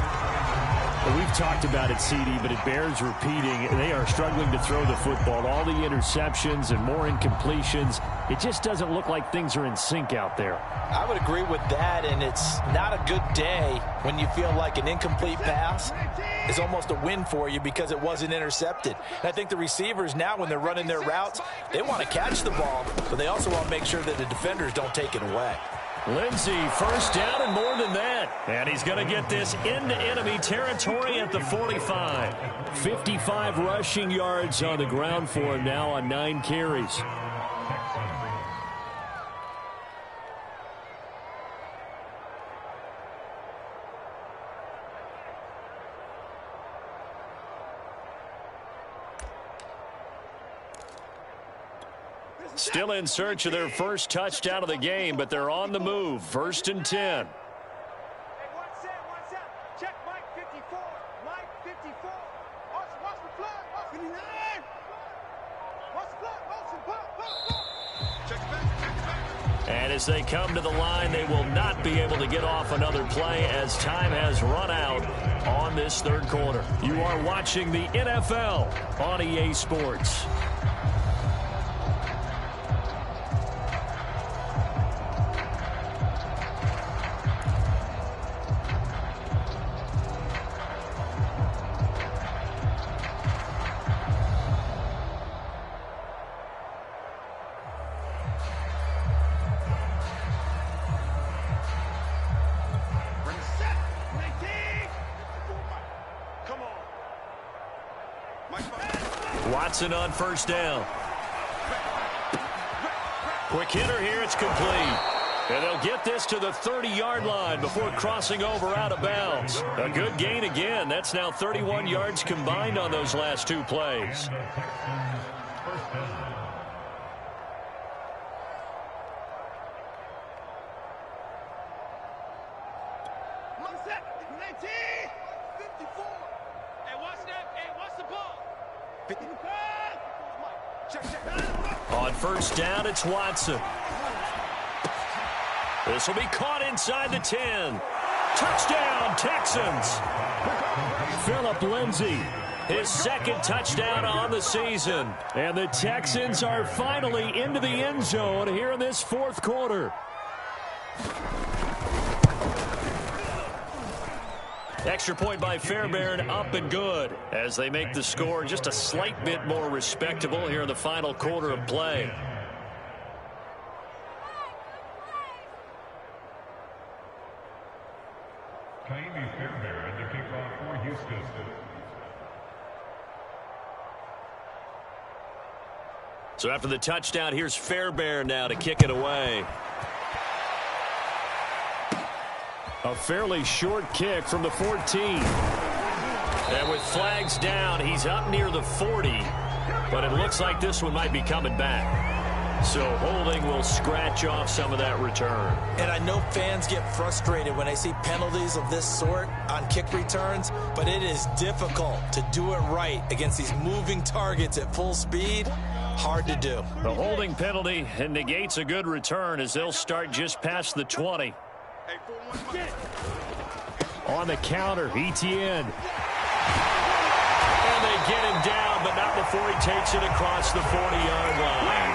We've talked about it, CD, but it bears repeating. They are struggling to throw the football. All the interceptions and more incompletions. It just doesn't look like things are in sync out there. I would agree with that, and it's not a good day when you feel like an incomplete pass is almost a win for you because it wasn't intercepted. And I think the receivers now, when they're running their routes, they want to catch the ball, but they also want to make sure that the defenders don't take it away. Lindsey, first down and more than that. And he's going to get this into enemy territory at the 45. 55 rushing yards on the ground for him now on 9 carries. Still in search of their first touchdown of the game, but they're on the move. 1st and 10. Hey, one set. Check Mike 54. And as they come to the line, they will not be able to get off another play as time has run out on this third quarter. You are watching the NFL on EA Sports. Watson on first down. Quick hitter here. It's complete. And they'll get this to the 30-yard line before crossing over out of bounds. A good gain again. That's now 31 yards combined on those last two plays. On first down, it's Watson. This will be caught inside the 10. Touchdown, Texans. Phillip Lindsay, his second touchdown on the season. And the Texans are finally into the end zone here in this fourth quarter. Extra point by Fairbairn, up and good, as they make the score just a slight bit more respectable here in the final quarter of play. Fairbairn to kick off for Houston. So after the touchdown, here's Fairbairn now to kick it away. A fairly short kick from the 14. And with flags down, he's up near the 40. But it looks like this one might be coming back. So holding will scratch off some of that return. And I know fans get frustrated when they see penalties of this sort on kick returns, but it is difficult to do it right against these moving targets at full speed. Hard to do. The holding penalty negates a good return as they'll start just past the 20. On the counter, ETN. And they get him down, but not before he takes it across the 40-yard line.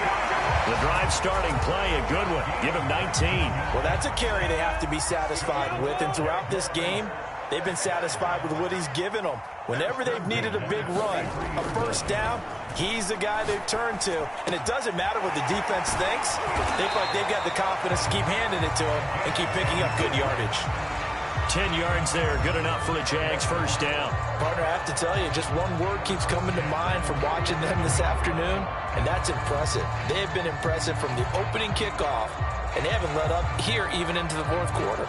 The drive starting play, a good one. Give him 19. Well, that's a carry they have to be satisfied with, and throughout this game, they've been satisfied with what he's given them. Whenever they've needed a big run, a first down, he's the guy they've turned to. And it doesn't matter what the defense thinks. They feel like they've got the confidence to keep handing it to him and keep picking up good yardage. 10 yards there, good enough for the Jags first down. Partner, I have to tell you, just one word keeps coming to mind from watching them this afternoon, and that's impressive. They have been impressive from the opening kickoff, and they haven't let up here even into the fourth quarter.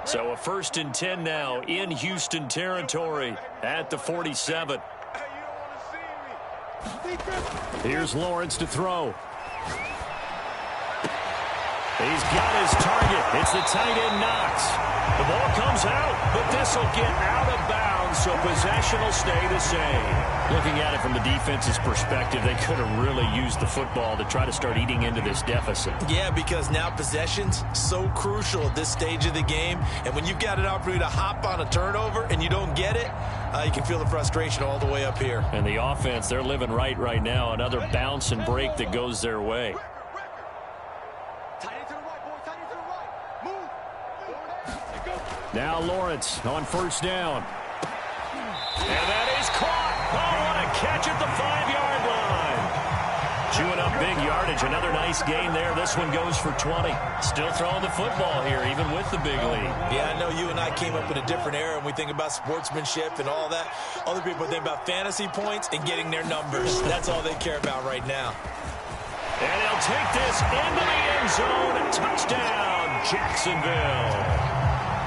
So a 1st and 10 now in Houston territory at the 47. Here's Lawrence to throw. He's got his target. It's the tight end Knox. The ball comes out, but this will get out of bounds, so possession will stay the same. Looking at it from the defense's perspective, they could have really used the football to try to start eating into this deficit. Yeah, because now possession's so crucial at this stage of the game, and when you've got an opportunity to hop on a turnover and you don't get it, you can feel the frustration all the way up here. And the offense, they're living right now. Another bounce and break that goes their way. Now Lawrence on first down. And that is caught. Oh, what a catch at the 5-yard line. Chewing up big yardage. Another nice gain there. This one goes for 20. Still throwing the football here, even with the big lead. Yeah, I know you and I came up in a different era and we think about sportsmanship and all that. Other people think about fantasy points and getting their numbers. That's all they care about right now. And they'll take this into the end zone. Touchdown, Jacksonville.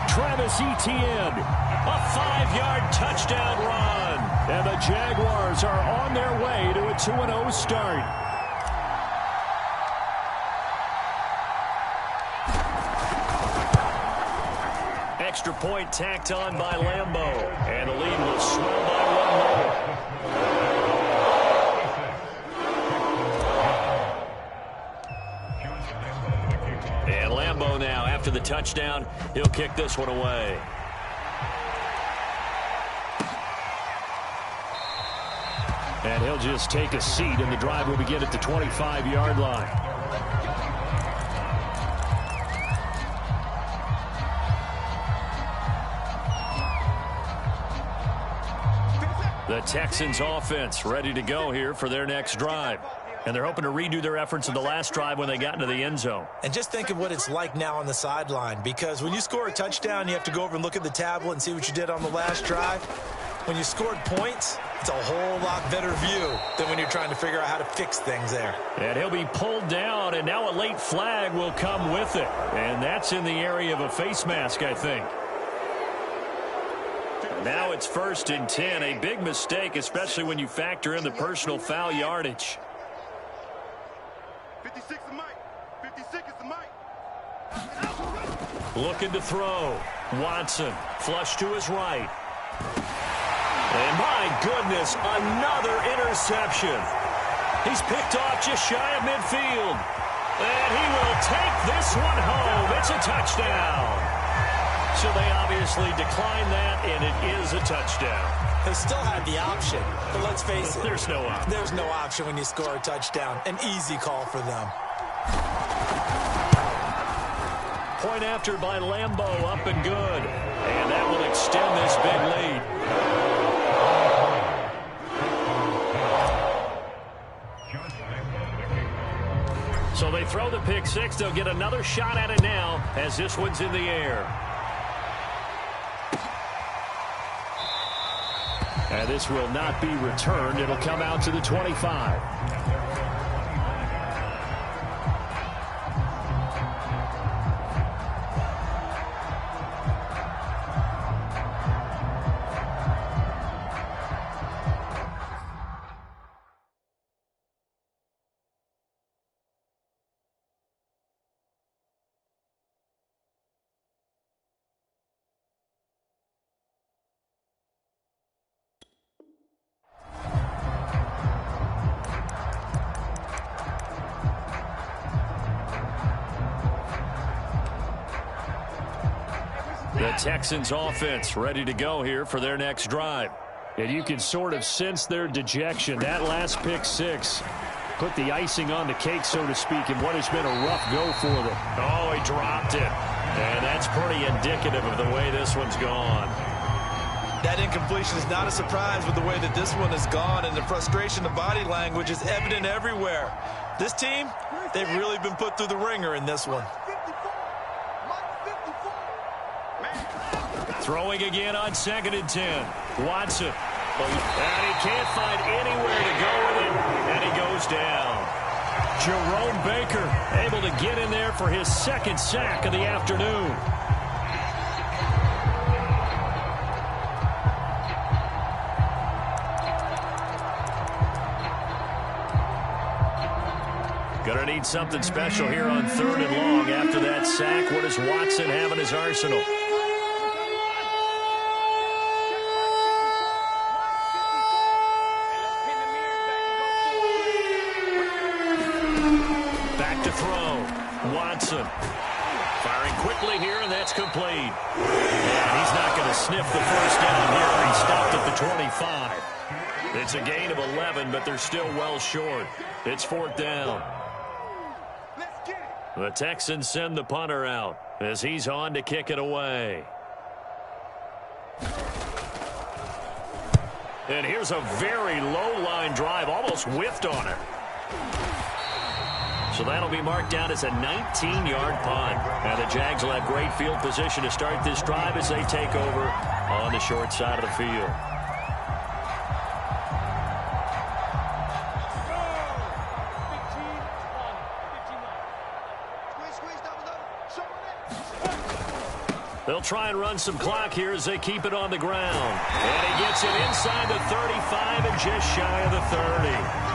Travis Etienne, a 5-yard touchdown run. And the Jaguars are on their way to a 2-0 start. Extra point tacked on by Lambeau. And the lead will swell by one more. after the touchdown. He'll kick this one away. And he'll just take a seat, and the drive will begin at the 25-yard line. The Texans offense ready to go here for their next drive. And they're hoping to redo their efforts in the last drive when they got into the end zone. And just think of what it's like now on the sideline, because when you score a touchdown, you have to go over and look at the tablet and see what you did on the last drive. When you scored points, it's a whole lot better view than when you're trying to figure out how to fix things there. And he'll be pulled down, and now a late flag will come with it. And that's in the area of a face mask, I think. Now it's 1st and 10, a big mistake, especially when you factor in the personal foul yardage. 56 is Mike. 56 is the Mike. Looking to throw. Watson, flush to his right. And my goodness, another interception. He's picked off just shy of midfield. And he will take this one home. It's a touchdown. So they obviously declined that, and it is a touchdown. They still had the option, but let's face it. There's no option. There's no option when you score a touchdown. An easy call for them. Point after by Lambeau, up and good. And that will extend this big lead. So they throw the pick six. They'll get another shot at it now as this one's in the air. And this will not be returned. It'll come out to the 25. The Texans offense ready to go here for their next drive. And you can sort of sense their dejection. That last pick six put the icing on the cake, so to speak, in what has been a rough go for them. Oh, he dropped it. And that's pretty indicative of the way this one's gone. That incompletion is not a surprise with the way that this one has gone, and the frustration of body language is evident everywhere. This team, they've really been put through the ringer in this one. Throwing again on 2nd and 10. Watson. And he can't find anywhere to go with it. And he goes down. Jerome Baker able to get in there for his second sack of the afternoon. Gonna need something special here on 3rd and long after that sack. What does Watson have in his arsenal? Firing quickly here, and that's complete. And he's not going to sniff the first down here. He stopped at the 25. It's a gain of 11, but they're still well short. It's 4th down. The Texans send the punter out as he's on to kick it away. And here's a very low line drive, almost whiffed on it. So that'll be marked down as a 19-yard punt. Now the Jags will have great field position to start this drive as they take over on the short side of the field. They'll try and run some clock here as they keep it on the ground. And he gets it inside the 35 and just shy of the 30.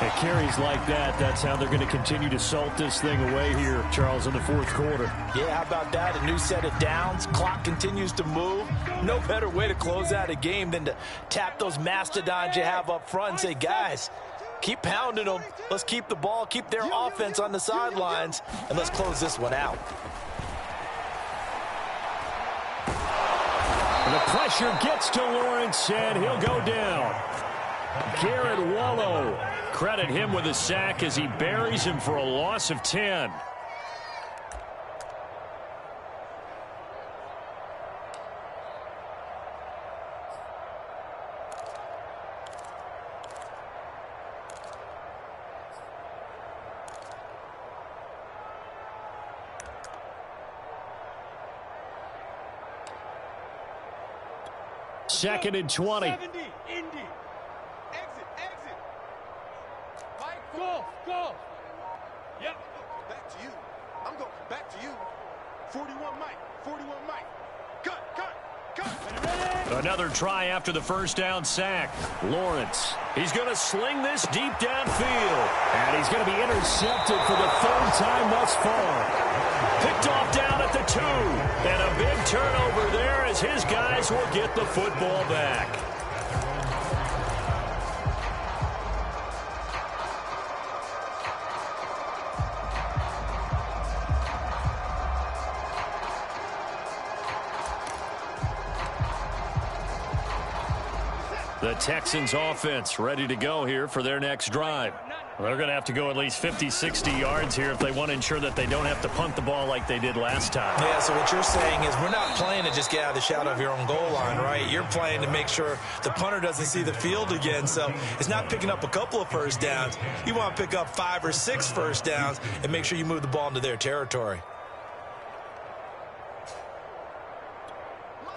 At carries like that, that's how they're going to continue to salt this thing away here, Charles, in the 4th quarter. Yeah, how about that? A new set of downs. Clock continues to move. No better way to close out a game than to tap those mastodons you have up front and say, guys, keep pounding them. Let's keep the ball, keep their offense on the sidelines, and let's close this one out. The pressure gets to Lawrence, and he'll go down. Garrett Wallow. Credit him with a sack as he buries him for a loss of 10. Second and 20. 70, Indy. Exit. Mike, go. Yep. Back to you. I'm going back to you. 41 Mike. Cut. Another try after the first down sack. Lawrence. He's going to sling this deep downfield. And he's going to be intercepted for the third time thus far. Picked off down at the 2. And a big turnover there as his guys will get the football back. The Texans offense ready to go here for their next drive. They're going to have to go at least 50, 60 yards here if they want to ensure that they don't have to punt the ball like they did last time. Yeah, so what you're saying is we're not playing to just get out of the shadow of your own goal line, right? You're playing to make sure the punter doesn't see the field again. So it's not picking up a couple of first downs. You want to pick up 5 or 6 first downs and make sure you move the ball into their territory.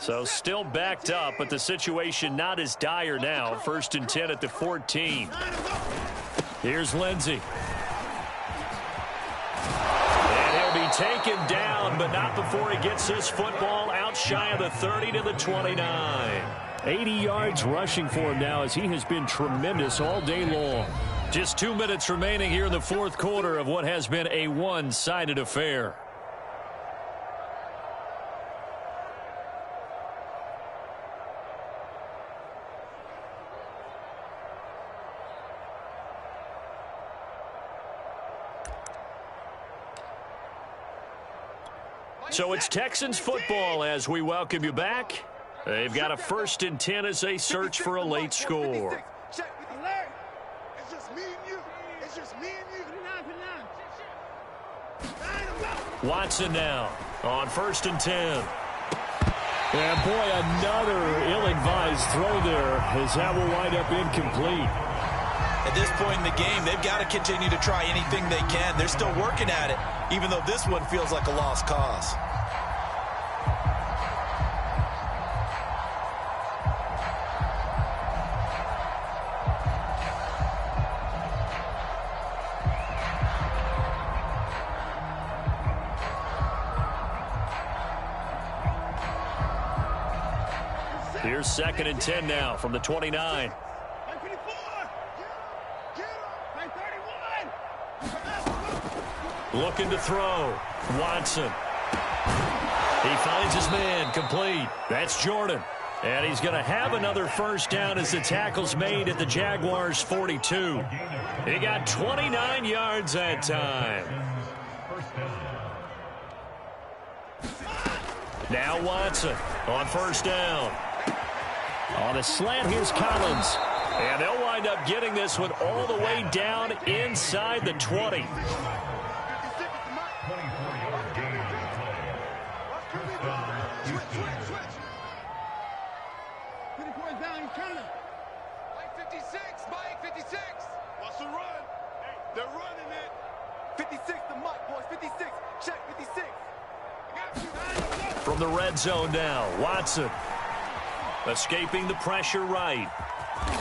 So still backed up, but the situation not as dire now. First and 10 at the 14. Here's Lindsey. And he'll be taken down, but not before he gets this football out shy of the 30 to the 29. 80 yards rushing for him now as he has been tremendous all day long. Just 2 minutes remaining here in the fourth quarter of what has been a one-sided affair. So it's Texans football as we welcome you back. They've got a first and 10 as they search for a late score. It's just me and you. Watson now on first and 10. And boy, another ill-advised throw there as that will wind up incomplete. At this point in the game, they've got to continue to try anything they can. They're still working at it, even though this one feels like a lost cause. Here's second and 10 now from the 29. Looking to throw. Watson. He finds his man complete. That's Jordan. And he's going to have another first down as the tackle's made at the Jaguars' 42. He got 29 yards that time. Now Watson on first down. On a slant, here's Collins. And they'll wind up getting this one all the way down inside the 20. Mike 56. What's the run? They're running it. 56 to Mike, boys. 56. Check 56. From the red zone now, Watson. Escaping the pressure right.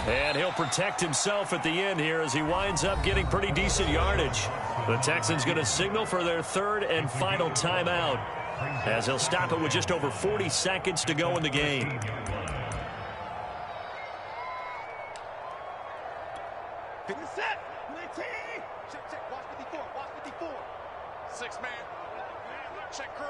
And he'll protect himself at the end here as he winds up getting pretty decent yardage. The Texans going to signal for their third and final timeout as he'll stop it with just over 40 seconds to go in the game. Check. Watch 54. Watch 54. 6 man. Check curls.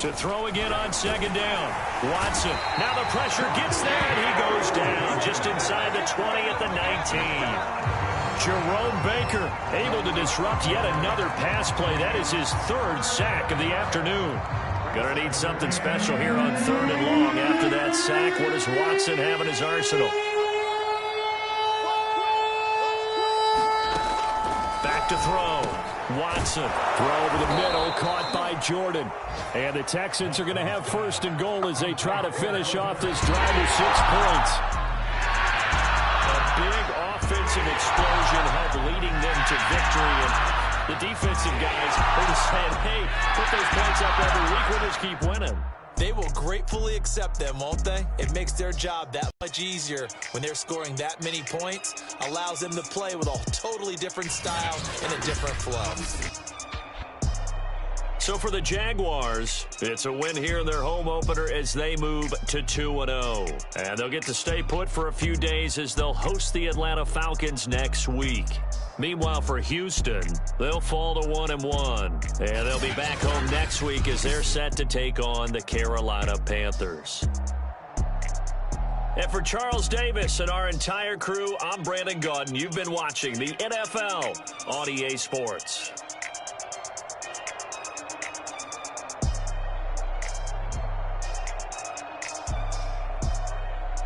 To throw again on second down. Watson. Now the pressure gets there, and he goes down just inside the 20 at the 19. Jerome Baker able to disrupt yet another pass play. That is his third sack of the afternoon. Gonna need something special here on 3rd and long. After that sack, what does Watson have in his arsenal? Back to throw. Watson. Throw over the middle, caught by Jordan. And the Texans are going to have 1st and goal as they try to finish off this drive with 6 points. A big offensive explosion helped leading them to victory. And the defensive guys are just saying, hey, put those points up every week. We'll just keep winning. They will gratefully accept them, won't they? It makes their job that much easier when they're scoring that many points. Allows them to play with a totally different style and a different flow. So for the Jaguars, it's a win here in their home opener as they move to 2-0. And they'll get to stay put for a few days as they'll host the Atlanta Falcons next week. Meanwhile, for Houston, they'll fall to 1-1. And they'll be back home next week as they're set to take on the Carolina Panthers. And for Charles Davis and our entire crew, I'm Brandon Gaudin. You've been watching the NFL on EA Sports.